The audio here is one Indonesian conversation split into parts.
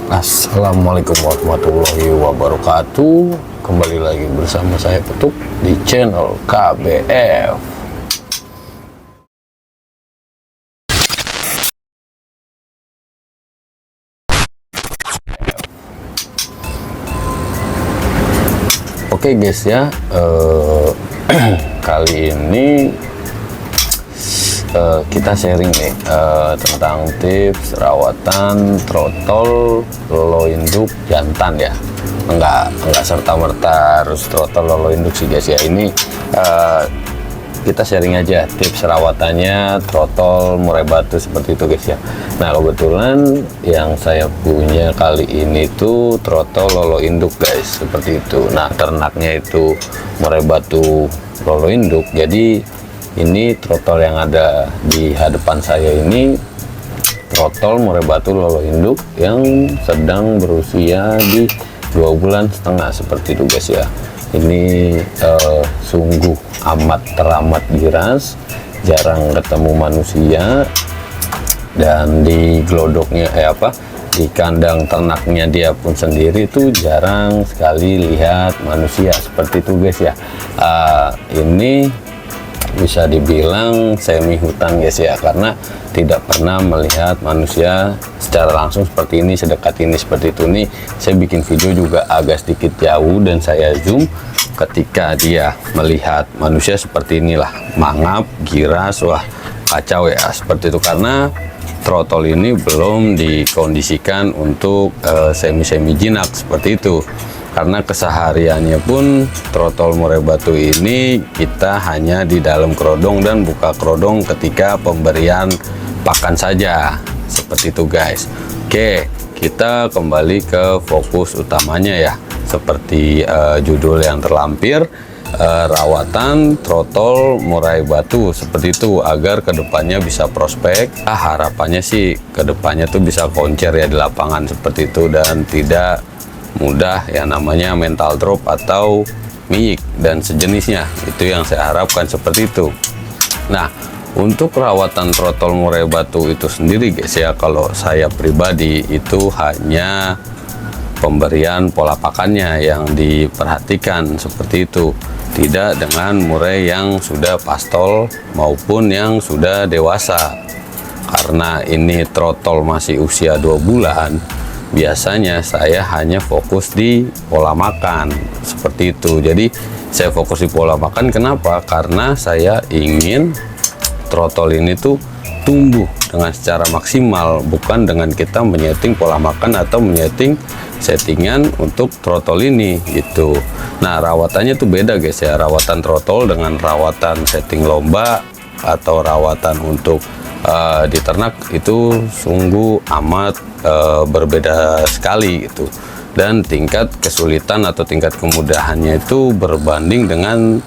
Assalamualaikum warahmatullahi wabarakatuh. Kembali lagi bersama saya Petuk di channel KBF. Oke guys ya, kali ini kita sharing nih tentang tips rawatan trotol lolo induk jantan ya. Enggak serta merta harus trotol lolo induk sih guys ya. Ini kita sharing aja tips rawatannya trotol murai batu seperti itu guys ya. Nah kebetulan yang saya punya kali ini tuh trotol lolo induk guys, seperti itu. Nah ternaknya itu murai batu lolo induk, jadi ini trotol yang ada di hadapan saya ini trotol murai batu lolo induk yang sedang berusia di 2,5 bulan seperti itu guys ya. Ini sungguh amat teramat giras, jarang ketemu manusia, dan di glodoknya di kandang ternaknya dia pun sendiri tuh jarang sekali lihat manusia seperti itu guys ya. Ini bisa dibilang semi hutan guys ya, karena tidak pernah melihat manusia secara langsung seperti ini, sedekat ini, seperti itu. Nih saya bikin video juga agak sedikit jauh dan saya zoom ketika dia melihat manusia seperti inilah, mangap, giras, wah kacau ya seperti itu. Karena trotol ini belum dikondisikan untuk semi jinak seperti itu. Karena kesehariannya pun trotol murai batu ini kita hanya di dalam kerodong dan buka kerodong ketika pemberian pakan saja seperti itu guys. Oke, kita kembali ke fokus utamanya ya, seperti judul yang terlampir, rawatan trotol murai batu seperti itu, agar kedepannya bisa prospek. Harapannya sih kedepannya tuh bisa koncer ya di lapangan seperti itu, dan tidak mudah yang namanya mental drop atau miyik dan sejenisnya. Itu yang saya harapkan seperti itu. Nah untuk rawatan trotol murai batu itu sendiri guys ya, kalau saya pribadi itu hanya pemberian pola pakannya yang diperhatikan seperti itu, tidak dengan murai yang sudah pastol maupun yang sudah dewasa. Karena ini trotol masih usia 2 bulan, biasanya saya hanya fokus di pola makan seperti itu. Jadi saya fokus di pola makan, kenapa? Karena saya ingin trotol ini tuh tumbuh dengan secara maksimal, bukan dengan kita menyeting pola makan atau menyeting settingan untuk trotol ini gitu. Nah rawatannya tuh beda guys ya, rawatan trotol dengan rawatan setting lomba atau rawatan untuk di ternak itu sungguh amat berbeda sekali gitu. Dan tingkat kesulitan atau tingkat kemudahannya itu berbanding dengan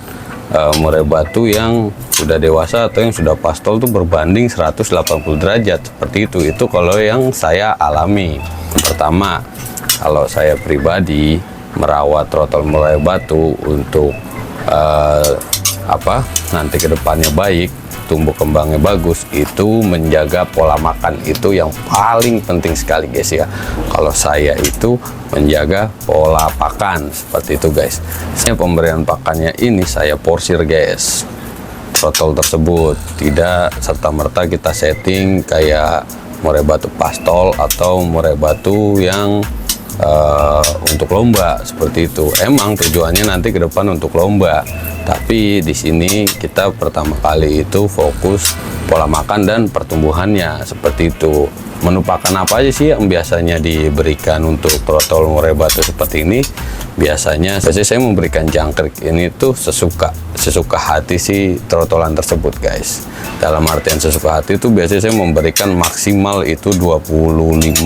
murai batu yang sudah dewasa atau yang sudah pastol tuh berbanding 180 derajat seperti itu. Itu kalau yang saya alami. Pertama, kalau saya pribadi merawat trotol murai batu untuk nanti kedepannya baik, tumbuh kembangnya bagus, itu menjaga pola makan itu yang paling penting sekali guys ya. Kalau saya itu menjaga pola pakan seperti itu guys. Pemberian pakannya ini saya porsir guys, trotol tersebut tidak serta merta kita setting kayak murai batu pastol atau murai batu yang untuk lomba seperti itu. Emang tujuannya nanti ke depan untuk lomba, tapi di sini kita pertama kali itu fokus pola makan dan pertumbuhannya seperti itu. Menu pakan apa aja sih yang biasanya diberikan untuk trotol murai batu seperti ini? Biasanya saya memberikan jangkrik ini tuh sesuka hati si trotolan tersebut guys. Dalam artian sesuka hati itu biasanya saya memberikan maksimal itu 25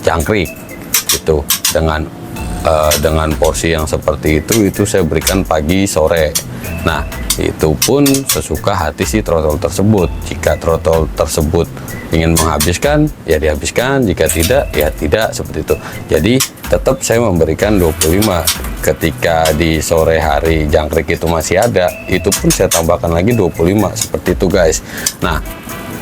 jangkrik itu, dengan porsi yang seperti itu saya berikan pagi sore. Nah itu pun sesuka hati si trotol tersebut. Jika trotol tersebut ingin menghabiskan ya dihabiskan, jika tidak ya tidak, seperti itu. Jadi tetap saya memberikan 25. Ketika di sore hari jangkrik itu masih ada, itu pun saya tambahkan lagi 25 seperti itu guys. Nah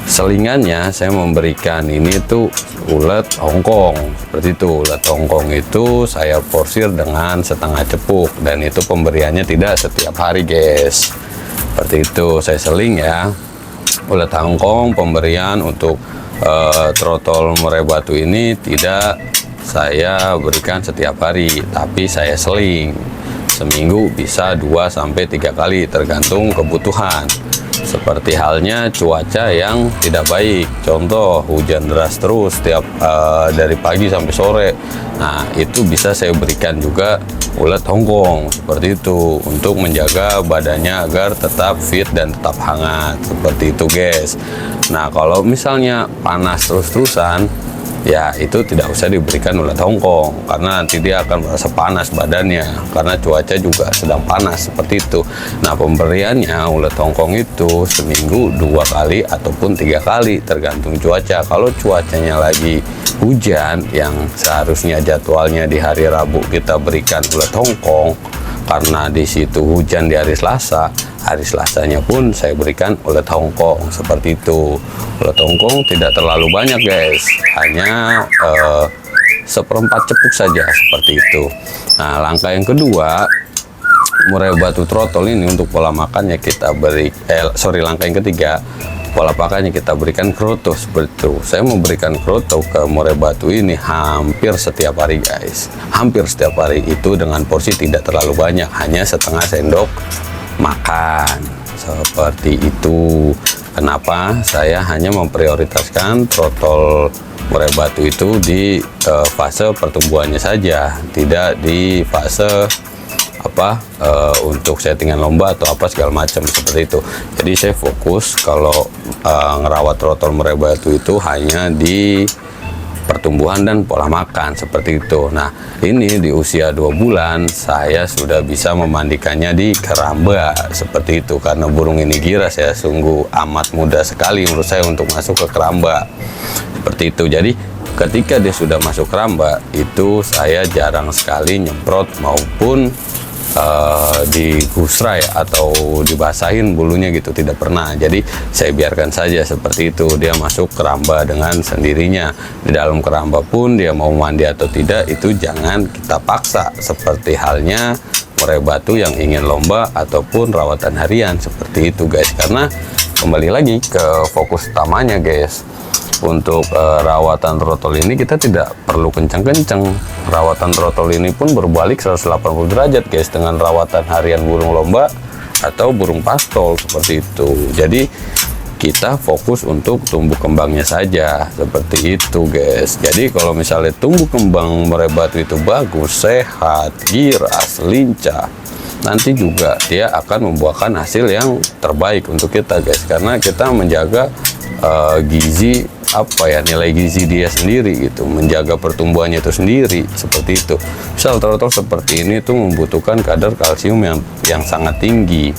selingannya saya memberikan ini tuh ulet Hongkong seperti itu. Ulet Hongkong itu saya porsir dengan setengah cepuk, dan itu pemberiannya tidak setiap hari guys. Seperti itu saya seling ya. Ulet Hongkong pemberian untuk trotol murai batu ini tidak saya berikan setiap hari, tapi saya seling. Seminggu bisa 2-3 kali tergantung kebutuhan. Seperti halnya cuaca yang tidak baik, contoh hujan deras terus setiap dari pagi sampai sore. Nah, itu bisa saya berikan juga ulet Hongkong seperti itu untuk menjaga badannya agar tetap fit dan tetap hangat seperti itu guys. Nah, kalau misalnya panas terus-terusan, ya itu tidak usah diberikan ulet Hongkong karena nanti dia akan merasa panas badannya karena cuaca juga sedang panas seperti itu. Nah, pemberiannya ulet Hongkong itu seminggu 2 kali ataupun 3 kali tergantung cuaca. Kalau cuacanya lagi hujan yang seharusnya jadwalnya di hari Rabu kita berikan ulet Hongkong, karena di situ hujan di hari Selasa, hari Selasanya pun saya berikan ulet Hongkong seperti itu. Ulet Hongkong tidak terlalu banyak guys, hanya seperempat cepuk saja seperti itu. Nah, langkah yang kedua, murai batu trotol ini untuk pola makannya kita beri langkah yang ketiga, pola pakannya kita berikan kroto seperti itu. Saya memberikan kroto ke murai batu ini hampir setiap hari guys, hampir setiap hari. Itu dengan porsi tidak terlalu banyak, hanya setengah sendok makan seperti itu. Kenapa saya hanya memprioritaskan trotol murai batu itu di fase pertumbuhannya saja, tidak di fase untuk settingan lomba atau apa segala macam seperti itu. Jadi saya fokus kalau ngerawat trotol murai batu itu hanya di pertumbuhan dan pola makan seperti itu. Nah, ini di usia 2 bulan saya sudah bisa memandikannya di keramba seperti itu, karena burung ini giras ya, sungguh amat mudah sekali menurut saya untuk masuk ke keramba seperti itu. Jadi ketika dia sudah masuk keramba itu saya jarang sekali nyemprot maupun digusrai atau dibasahin bulunya gitu, tidak pernah. Jadi saya biarkan saja seperti itu, dia masuk keramba dengan sendirinya. Di dalam keramba pun dia mau mandi atau tidak itu jangan kita paksa, seperti halnya murai batu yang ingin lomba ataupun rawatan harian seperti itu guys. Karena kembali lagi ke fokus utamanya guys, untuk rawatan trotol ini kita tidak perlu kencang-kencang. Rawatan trotol ini pun berbalik 180 derajat guys dengan rawatan harian burung lomba atau burung pastol seperti itu. Jadi kita fokus untuk tumbuh kembangnya saja seperti itu guys. Jadi kalau misalnya tumbuh kembang murai batu itu bagus, sehat, giras, lincah, nanti juga dia akan membuahkan hasil yang terbaik untuk kita guys, karena kita menjaga gizi nilai gizi dia sendiri gitu, menjaga pertumbuhannya itu sendiri seperti itu. Misal trotol seperti ini tuh membutuhkan kadar kalsium yang sangat tinggi.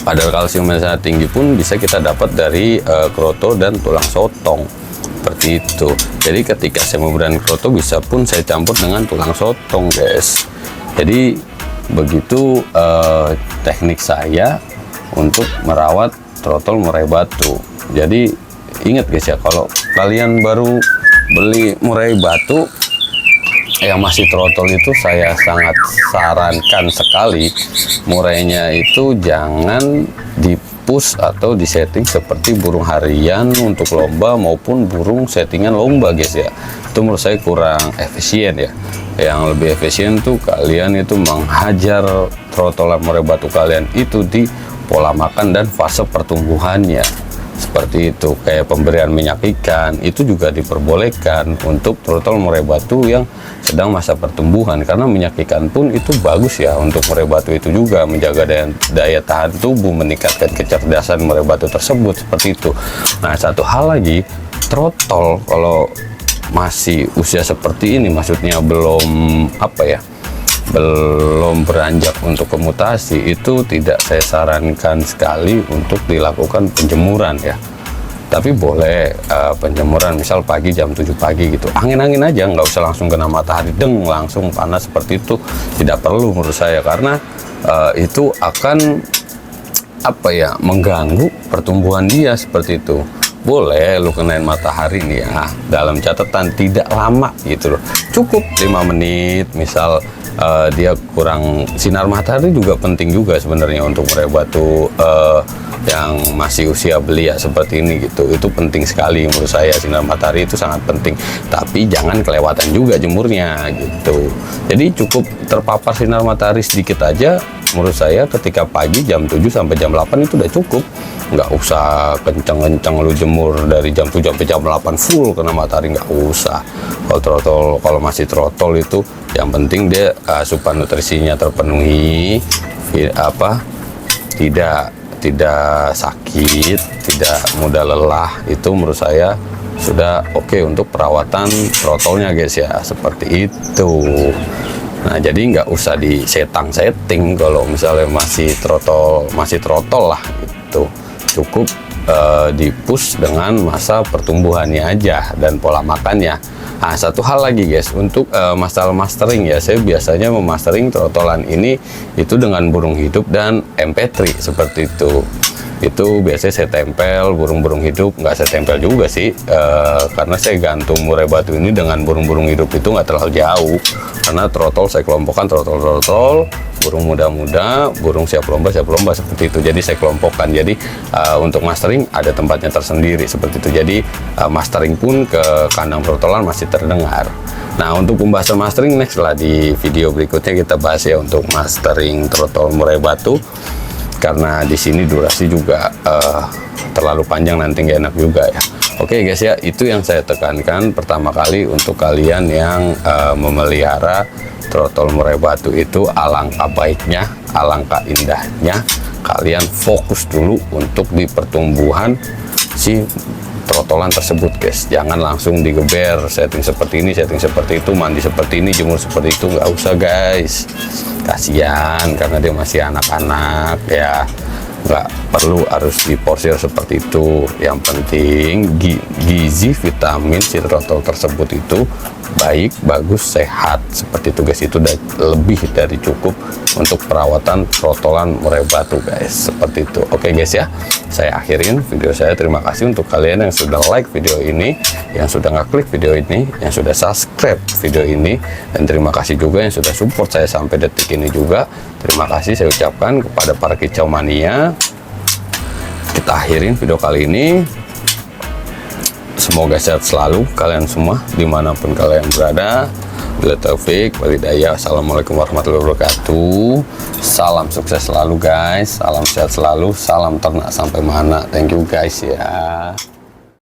Kadar kalsium yang sangat tinggi pun bisa kita dapat dari kroto dan tulang sotong seperti itu. Jadi ketika saya memberikan kroto bisa pun saya campur dengan tulang sotong guys. Jadi begitu teknik saya untuk merawat trotol murai batu. Jadi ingat guys ya, kalau kalian baru beli murai batu yang masih trotol itu saya sangat sarankan sekali murainya itu jangan di-push atau disetting seperti burung harian untuk lomba maupun burung settingan lomba guys ya. Itu menurut saya kurang efisien ya. Yang lebih efisien tuh kalian itu menghajar trotolan murai batu kalian itu di pola makan dan fase pertumbuhannya seperti itu. Kayak pemberian minyak ikan itu juga diperbolehkan untuk trotol murai batu yang sedang masa pertumbuhan, karena minyak ikan pun itu bagus ya untuk murai batu itu juga, menjaga daya tahan tubuh, meningkatkan kecerdasan murai batu tersebut seperti itu. Nah, satu hal lagi, trotol kalau masih usia seperti ini, maksudnya belum belum beranjak untuk kemutasi, itu tidak saya sarankan sekali untuk dilakukan penjemuran ya. Tapi boleh penjemuran misal pagi jam 7 pagi gitu, angin-angin aja, nggak usah langsung kena matahari langsung panas seperti itu, tidak perlu menurut saya, karena itu akan apa ya, mengganggu pertumbuhan dia seperti itu. Boleh lu kenain matahari nih ya, dalam catatan tidak lama gitu loh, cukup 5 menit misal. Dia kurang sinar matahari juga penting juga sebenarnya untuk murai batu yang masih usia belia seperti ini gitu. Itu penting sekali menurut saya, sinar matahari itu sangat penting, tapi jangan kelewatan juga jemurnya gitu. Jadi cukup terpapar sinar matahari sedikit aja menurut saya, ketika pagi jam 7 sampai jam 8 itu udah cukup. Nggak usah kenceng-kenceng lu jemur dari jam 7 sampai jam 8 full kena matahari, nggak usah. Kalau masih trotol itu yang penting dia asupan nutrisinya terpenuhi, tidak sakit, tidak mudah lelah. Itu menurut saya sudah oke untuk perawatan trotolnya guys ya, seperti itu. Nah, jadi nggak usah disetting kalau misalnya masih trotol lah gitu. Cukup di-push dengan masa pertumbuhannya aja dan pola makannya. Nah, satu hal lagi guys, untuk masalah mastering ya, saya biasanya memastering trotolan ini itu dengan burung hidup dan MP3 seperti itu. Itu biasanya saya tempel burung-burung hidup, nggak saya tempel juga sih, karena saya gantung murai batu ini dengan burung-burung hidup itu nggak terlalu jauh, karena trotol saya kelompokkan trotol, burung muda-muda, burung siap lomba seperti itu. Jadi saya kelompokkan, jadi untuk mastering ada tempatnya tersendiri seperti itu. Jadi mastering pun ke kandang trotolan masih terdengar. Nah, untuk pembahasan mastering next lah di video berikutnya kita bahas ya, untuk mastering trotol murai batu. Karena di sini durasi juga terlalu panjang, nanti nggak enak juga ya. Oke guys ya, itu yang saya tekankan pertama kali untuk kalian yang memelihara trotol murai batu itu, alangkah baiknya, alangkah indahnya kalian fokus dulu untuk di pertumbuhan si trotolan tersebut guys. Jangan langsung digeber, setting seperti ini, setting seperti itu, mandi seperti ini, jemur seperti itu, nggak usah guys. Kasihan karena dia masih anak-anak ya, nggak perlu harus diporsir seperti itu. Yang penting gizi vitamin si trotol tersebut itu baik, bagus, sehat seperti itu guys. Itu udah lebih dari cukup untuk perawatan trotolan murai batu guys, seperti itu. Oke guys ya, saya akhirin video saya. Terima kasih untuk kalian yang sudah like video ini, yang sudah ngeklik video ini, yang sudah subscribe video ini, dan terima kasih juga yang sudah support saya sampai detik ini juga. Terima kasih saya ucapkan kepada para kicau mania. Kita akhirin video kali ini. Semoga sehat selalu kalian semua dimanapun kalian berada. Bila taufik walhidayah. Assalamualaikum warahmatullahi wabarakatuh. Salam sukses selalu guys, salam sehat selalu, salam ternak sampai mana. Thank you guys ya.